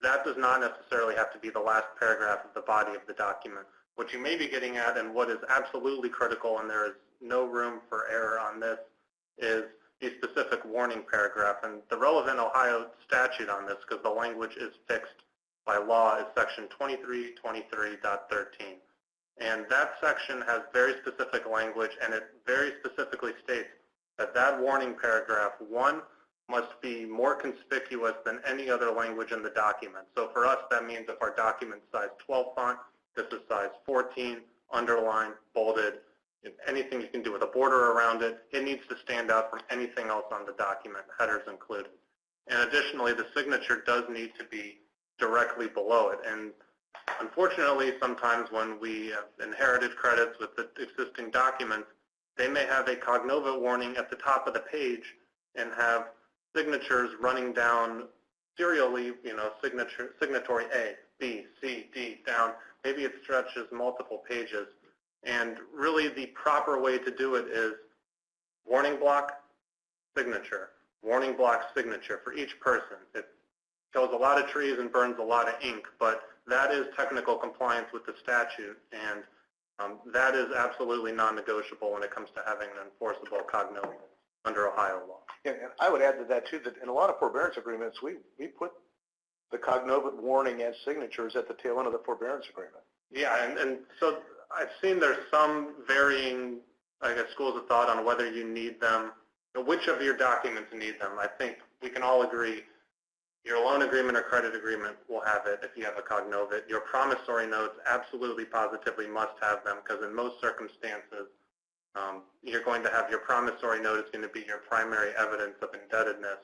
that does not necessarily have to be the last paragraph of the body of the document. What you may be getting at, and what is absolutely critical, and there is no room for error on this, is the specific warning paragraph. And the relevant Ohio statute on this, because the language is fixed by law, is section 2323.13. And that section has very specific language, and it very specifically states that that warning paragraph, one, must be more conspicuous than any other language in the document. So for us, that means if our document size 12 font, this is size 14, underlined, bolded, anything you can do with a border around it, it needs to stand out from anything else on the document, headers included. And additionally, the signature does need to be directly below it. And unfortunately, sometimes when we have inherited credits with the existing documents, they may have a cognovit warning at the top of the page and have signatures running down serially, signatory A, B, C, D, down. Maybe it stretches multiple pages. And really the proper way to do it is warning block, signature, warning block, signature for each person. It kills a lot of trees and burns a lot of ink, but that is technical compliance with the statute, and that is absolutely non-negotiable when it comes to having an enforceable cognovit under Ohio law. Yeah, and I would add to that too that in a lot of forbearance agreements, we put the cognovit warning and signatures at the tail end of the forbearance agreement. Yeah, and so I've seen there's some varying, schools of thought on whether you need them, which of your documents need them. I think we can all agree your loan agreement or credit agreement will have it if you have a cognovit. Your promissory notes absolutely positively must have them, because in most circumstances, you're going to have your promissory note is going to be your primary evidence of indebtedness.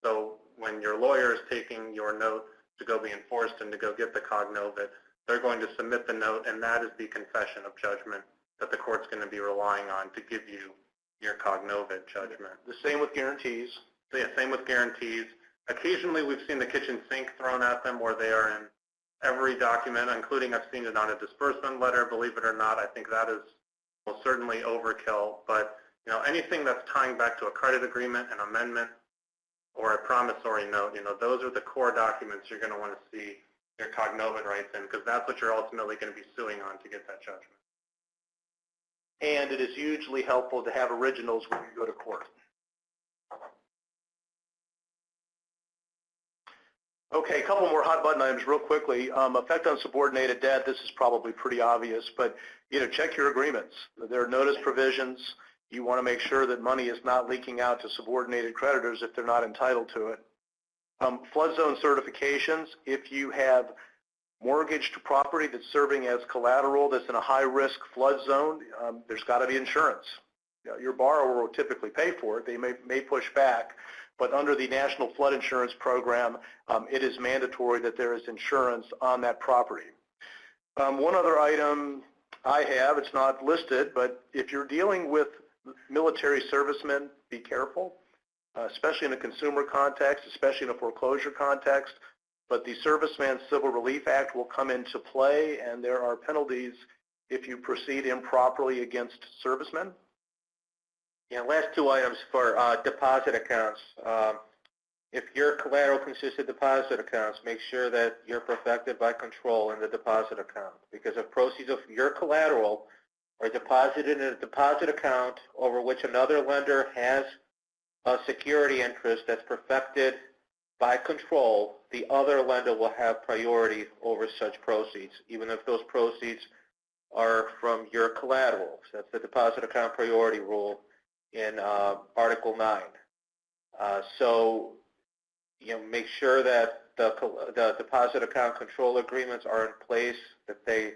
So when your lawyer is taking your note to go be enforced and to go get the cognovit, they're going to submit the note, and that is the confession of judgment that the court's going to be relying on to give you your cognovit judgment. The same with guarantees. So yeah, same with guarantees. Occasionally we've seen the kitchen sink thrown at them where they are in every document, including I've seen it on a disbursement letter, believe it or not. I think that is well, certainly overkill, but anything that's tying back to a credit agreement, an amendment, or a promissory note, those are the core documents you're going to want to see your cognovit rights in, because that's what you're ultimately going to be suing on to get that judgment. And it is hugely helpful to have originals when you go to court. Okay, a couple more hot button items real quickly. Effect on subordinated debt, this is probably pretty obvious, but check your agreements. There are notice provisions. You want to make sure that money is not leaking out to subordinated creditors if they're not entitled to it. Flood zone certifications, if you have mortgaged property that's serving as collateral that's in a high-risk flood zone, there's got to be insurance. You know, your borrower will typically pay for it. They may push back, but under the National Flood Insurance Program, it is mandatory that there is insurance on that property. One other item I have, it's not listed, but if you're dealing with military servicemen, be careful, especially in a consumer context, especially in a foreclosure context. But the Serviceman Civil Relief Act will come into play, and there are penalties if you proceed improperly against servicemen. Yeah, last two items for deposit accounts. If your collateral consists of deposit accounts, make sure that you're perfected by control in the deposit account, because if proceeds of your collateral are deposited in a deposit account over which another lender has a security interest that's perfected by control, the other lender will have priority over such proceeds, even if those proceeds are from your collateral. So that's the deposit account priority rule in Article 9. So, you know, make sure that the deposit account control agreements are in place, that they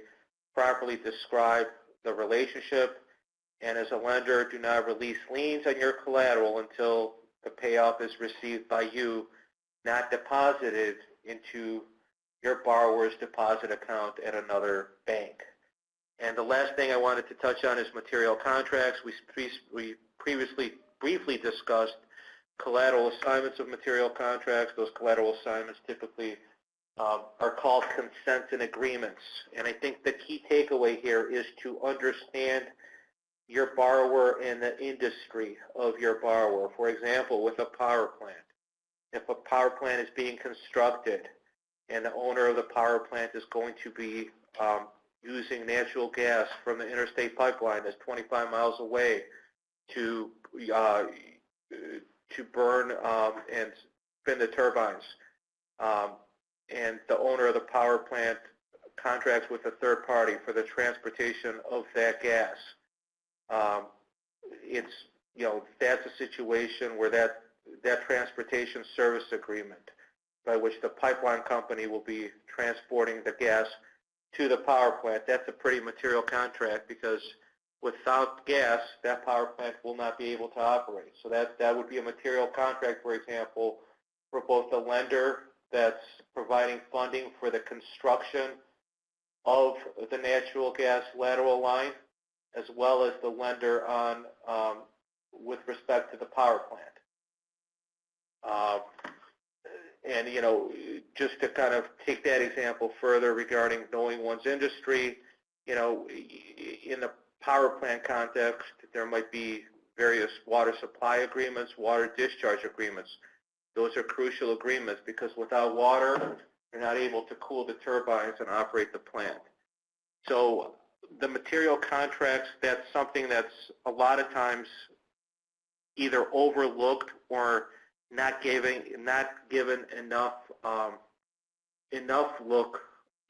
properly describe the relationship, and as a lender, do not release liens on your collateral until the payoff is received by you, not deposited into your borrower's deposit account at another bank. And the last thing I wanted to touch on is material contracts. We previously briefly discussed collateral assignments of material contracts. Those collateral assignments typically are called consents and agreements. And I think the key takeaway here is to understand your borrower and the industry of your borrower. For example, with a power plant. If a power plant is being constructed and the owner of the power plant is going to be using natural gas from the interstate pipeline that's 25 miles away to burn and spin the turbines, and the owner of the power plant contracts with a third party for the transportation of that gas, it's, you know, that's a situation where that transportation service agreement by which the pipeline company will be transporting the gas to the power plant, that's a pretty material contract, because without gas, that power plant will not be able to operate. So that would be a material contract, for example, for both the lender that's providing funding for the construction of the natural gas lateral line, as well as the lender on with respect to the power plant. And, you know, just to kind of take that example further regarding knowing one's industry, you know, in the power plant context, there might be various water supply agreements, water discharge agreements. Those are crucial agreements because without water, you're not able to cool the turbines and operate the plant. So the material contracts, that's something that's a lot of times either overlooked or not given enough look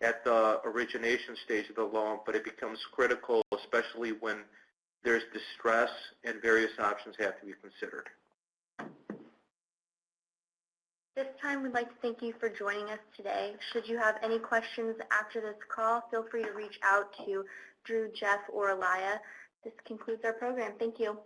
at the origination stage of the loan, but it becomes critical, especially when there's distress and various options have to be considered. This time, we'd like to thank you for joining us today. Should you have any questions after this call, feel free to reach out to Drew, Jeff, or Elia. This concludes our program. Thank you.